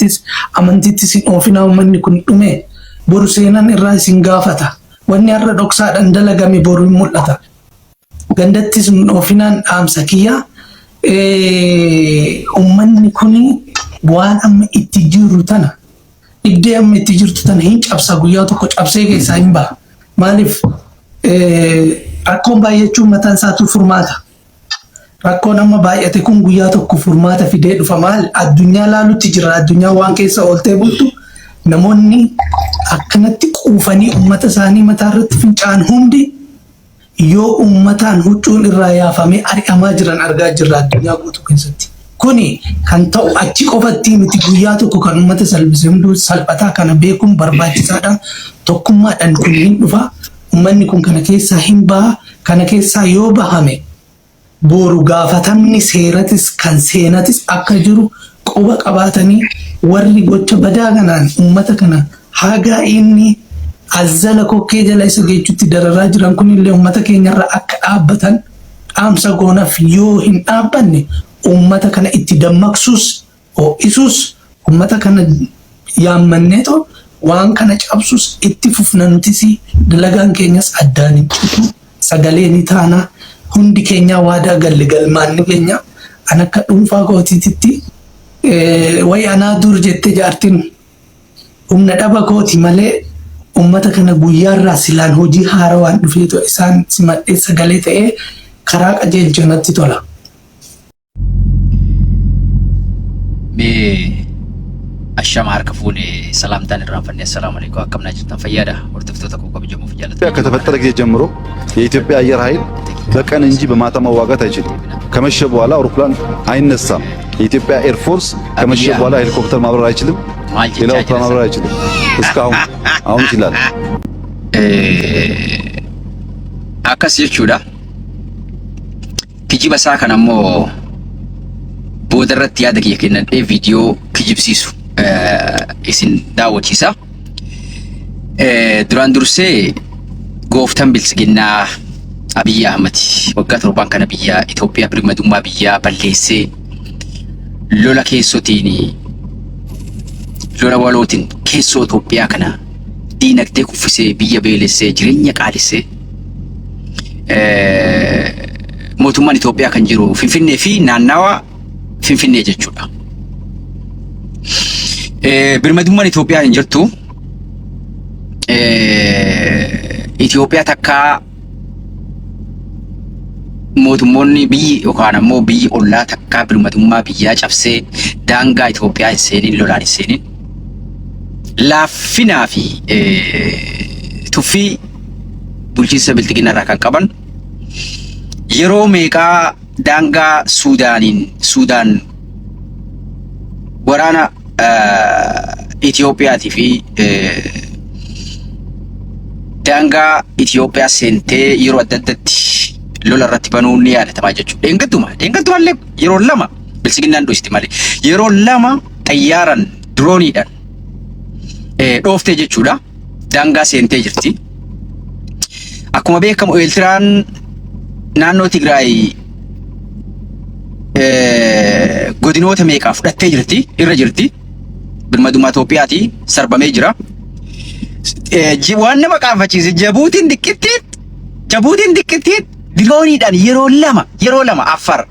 waaqattis amantittis hin oofina uummanni kun dhume boru seenan irraa isin gaafata wanni har'a dhoksaadhaan dalagame boru hin mul'ata gandattis hin oofinaan dhaamsa kiyya uummanni kun waan amma itti jiru tana iddee amma itti jirtu tana hin cabsa guyyaa tokko cabsee keessaa hin ba'a maaliif rakkoon baay'achuun mataan isaatu furmaata rakkoon amma baay'ate kun guyyaa tokko furmaata fidee dhufa maal addunyaa laalutti jira addunyaa waan keessa ooltee bultu namoonni akkanatti quufanii ummata isaanii mataa irratti fincaan hundi yoo ummataan huccuun irraa yaafamee ari'amaa jiran argaa jirra addunyaa guutuu keessatti kuni kan ta'u achi qofatti miti guyyaa tokko kan ummata salphise hunduu salphataa kana beekuun barbaachisaadha tokkummaadhaan kun hin dhufa ummanni kun kana keessaa hin baha kana keessaa yoo bahame boru gaafatamni seeratis kan seenatis akka jiru quba qabaatanii warri gocha badaa kanaan ummata kana haga inni azzala kokkee jala isa geechutti dararaa jiran kunillee ummata keenyarra akka dhaabbatan dhaamsa goonaaf yoo hin dhaabbanne ummata kana itti dammaqsuus ho'isus ummata kana yaammanneetoo waan kana cabsus itti fufnanutisi dalagaan keenyas addaan hin citu sagalee ni taana hundi keenya waadaa galle galmaanni keenya an akka dhuunfaa kootiititti way anaa dur jette jaartin humna dhaba kooti malee ummata kana guyyaarraa silaan hojii haarawaan dhufeetu isaan simadhee sagalee ta'ee karaa qajeelchonatti tola. Ashama harka fuune ሰላምታን irraanfanne assalamu alaykum akkamna jirtan fayyada hordoftoota koo kabajamoo fi jaallatoo ከተፈጠረ ጊዜ ጀምሮ የኢትዮጵያ አየር ኃይል በቀን እንጂ በማታ መዋጋት አይችልም። ከመሸ በኋላ አውሮፕላን አይነሳም። የኢትዮጵያ ኤር ፎርስ ከመሸ በኋላ ሄሊኮፕተር ማብረር አይችልም። ሌላ አውሮፕላን ማብረር አይችልም። እስካሁን አሁን ይችላል። አካስ jechuudha kijiba isaa kan ammoo boodarratti yaada kiyya kennadhee viidiyoo kijibsiisu isin daawwachiisa. Duraan dursee gooftaan bilisiginnaa Abiy Ahmed waggaa 7 kana biyya Itoophiyaa birmadummaa biyyaa balleessee lola keessootiin lola walootiin keessoo Itoophiyaa kana diinagdee kuffisee biyya beelessee jireenya qaalessee mootummaan Itoophiyaa kan jiru Finfinnee fi naannawa Finfinnee jechuudha. Birmadummaan Itoophiyaa hin jirtu Itoophiyaa takka mootummoonni biyyi yookaan ammoo biyyi ollaa takka birmadummaa biyyaa cabsee daangaa Itoophiyaa hin seenin lolaan hin seenin laaffinaa fi tuffii bulchiinsa biltiginaa irraa kan qaban yeroo meeqaa daangaa Suudaan waraana Itoophiyaatii fi daangaa Itoophiyaa seentee yeroo adda addaatti lola irratti banuun ni yaadatama jechuudha. Deengattumallee yeroo lama bilisiginnaan dhoositi malee yeroo lama xayyaaran drooniidhaan dhooftee jechuudha. Daangaa seentee jirti. Akkuma beekamu Eertiraan naannoo Tigraay godinoota meeqaa fudhattee irra jirti. Birmadummaa Itoophiyaati sarbamee jira. Waan nama qaanfachiise Jabuutiin diqqittiin dirooniidhaan yeroo lama Afar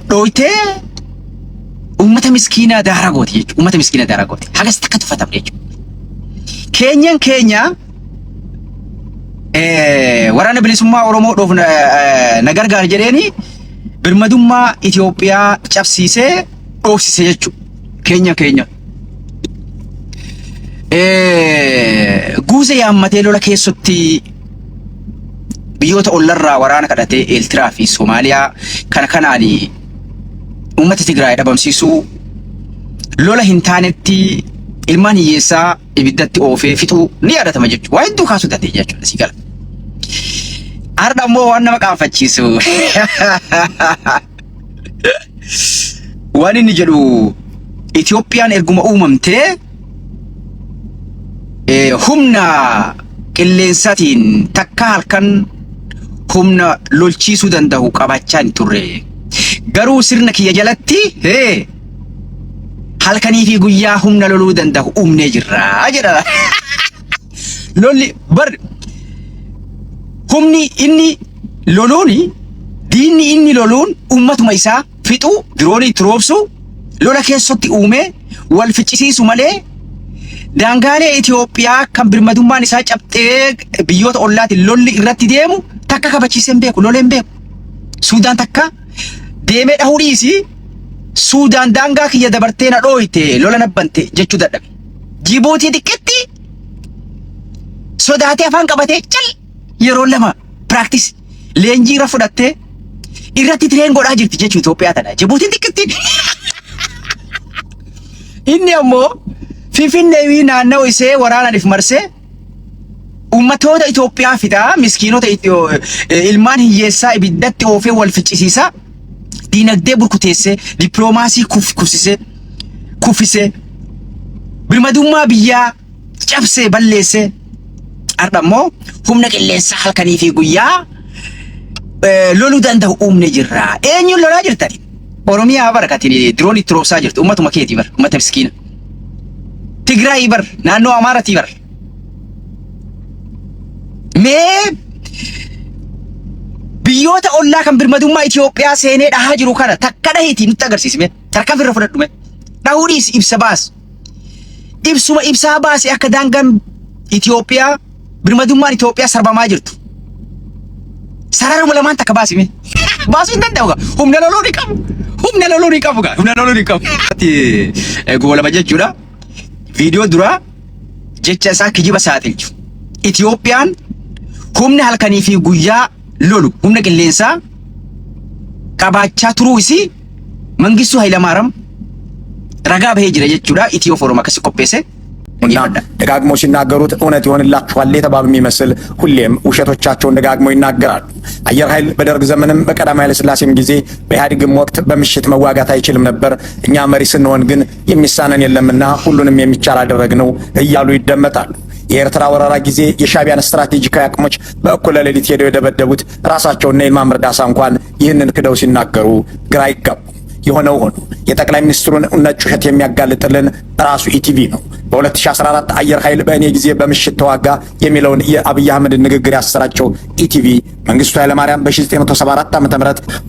dhooytee ummata miskiinaa daaraa gooti jechuudha. Ummata miskiinaa daaraa gooti. Hagas takka tuffatamne jechuudha. Keenya waraana bilisummaa Oromoo dhoof na gargaar jedheeni birmadummaa Itoophiyaa cabsiisee dhoofsise jechuudha. Keenya guuse yaammatee lola keessatti biyyoota ollarraa waraana kadhatee Eertiraa fi Soomaaliyaa kanaan uummata Tigraay dhabamsiisuu lola hin taanetti ilmaan hiyyeessaa ibiddatti oofee fixuu ni yaadatama jechuudha. Waa hedduu kaasuu danda'e jechuudha si gala. Har'a ammoo waan nama qaanfachiisu waan inni jedhu Itoophiyaan erguma uumamtee humna qilleensaatiin takka halkan humna lolchiisuu danda'u qabaachaa hin turre. Garuu sirna kiyya jalatti halkanii fi guyyaa humna loluu danda'u uumnee jirra jedha. Lolli bar humni inni loluuni diinni inni loluun ummatuma isaa fixu diroonii roobsu lola keessatti uume wal ficcisiisu malee daangaalee Itoophiyaa kan birmadummaan isaa cabxee biyyoota ollaatiin lolli irratti deemu takka kabachiisee hin beeku lolee hin beeku. Suudaan takka deemee dhahuu dhiisi Suudaan daangaa kiyya dabartee na dhooyte lola nabbante jechuu dadhabe. Jibuutii xiqqeetti sodaatee afaan qabatee cal yeroo lama practice leenjii irra fudhattee irratti tireen godhaa jirti jechuu Itoophiyaa tana. Jibuutiin xiqqeetti. Inni ammoo Finfinnee naannoo isee waraananiif marsee ummatoota Itoophiyaa fidaa miskiinota ilmaan hiyyeessaa ibiddatti oofee wal ficcisiisaa diinagdee burkuteessee dippiloomaasii kuffisee birmadummaa biyyaa cabsee balleessee har'a immoo humna qilleensaa halkanii fi guyyaa loluu danda'u uumne jirra. Eenyuun lolaa jirtani? Oromiyaa barakatiin diroon itti roobsaa jirtu ummatuma keetii bar ummata miskiina. Tigraay bar naannoo Amaaratii bar. Mee biyyoota ollaa kan birmadummaa Itoophiyaa seenee dhahaa jiru kana takka dhahiitii nutti agarsiisime. Tarkaanfii irra fudhadhume. Dhahuudhiis ibsa baas. Ibsuma ibsaa baase akka daangaan Itoophiyaa birmadummaan Itoophiyaa sarbamaa jirtu. Sararuma lamaan takka baasime. Baasuu hin danda'u gaa. Humna loluu ni qabu. Humna loluu ni qabu gaa. Humna loluu ni qabu. Goolama jechuudha. Viidiyoo duraa jecha isaa kijiba saaxilchu. Itoophiyaan humna halkanii fi guyyaa lolu humna qilleensaa qabaachaa turuu isii Mangistuu Hayilamaariyaam ragaa bahee jira jechuudha. ኢትዮ ፎረም አከስ ቆጴሰ ደጋግሞ ሲናገሩት እውነት ይሆንላችኋል የተባሉ የሚመስል ሁሌም ውሸቶቻቸውን ደጋግመው ይናገራሉ። አየር ኃይል በደርግ ዘመንም በቀዳማዊ ኃይለ ሥላሴም ጊዜ በኢህአዴግም ወቅት በምሽት መዋጋት አይችልም ነበር፣ እኛ መሪ ስንሆን ግን የሚሳነን የለምና ሁሉንም የሚቻል አደረግነው እያሉ ይደመጣሉ። የኤርትራ ወረራ ጊዜ የሻቢያን ስትራቴጂካዊ አቅሞች በእኩለ ሌሊት ሄደው የደበደቡት ራሳቸውና ይልማ መርዳሳ እንኳን ይህንን ክደው ሲናገሩ ግራ ይጋቡ። የሆነው ሆኖ የጠቅላይ ሚኒስትሩን ነጭ ውሸት የሚያጋልጥልን ራሱ ኢቲቪ ነው። በ2014 አየር ኃይል በእኔ ጊዜ በምሽት ተዋጋ የሚለውን የአብይ አህመድ ንግግር ያሰራጨው ኢቲቪ መንግስቱ ኃይለማርያም በ1974 ዓ.ም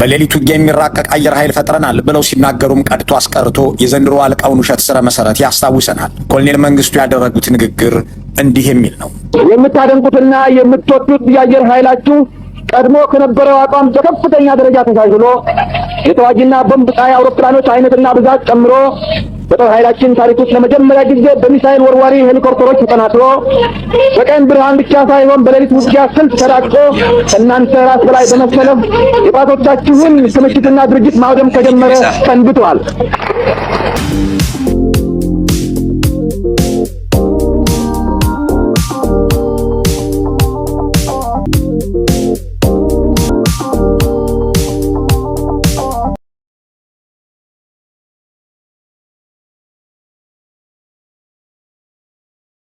በሌሊቱ የሚራቀቅ አየር ኃይል ፈጥረናል ብለው ሲናገሩም ቀድቶ አስቀርቶ የዘንድሮ አልቃውን ውሸት ስረ መሰረት ያስታውሰናል። ኮሎኔል መንግስቱ ያደረጉት ንግግር እንዲህ የሚል ነው። የምታደንቁትና የምትወዱት የአየር ኃይላችሁ ቀድሞ ከነበረው አቋም በከፍተኛ ደረጃ ተሻሽሎ የተዋጊና ቦምብ ጣይ አውሮፕላኖች አይነትና ብዛት ጨምሮ በጦር ኃይላችን ታሪክ ውስጥ ለመጀመሪያ ጊዜ በሚሳኤል ወርዋሪ ሄሊኮፕተሮች ተጠናክሮ በቀን ብርሃን ብቻ ሳይሆን በሌሊት ውጊያ ስልት ተዳቅቆ ከእናንተ ራስ በላይ በመሰለፍ የጠላቶቻችሁን ክምችትና ድርጅት ማውደም ከጀመረ ሰንብቷል።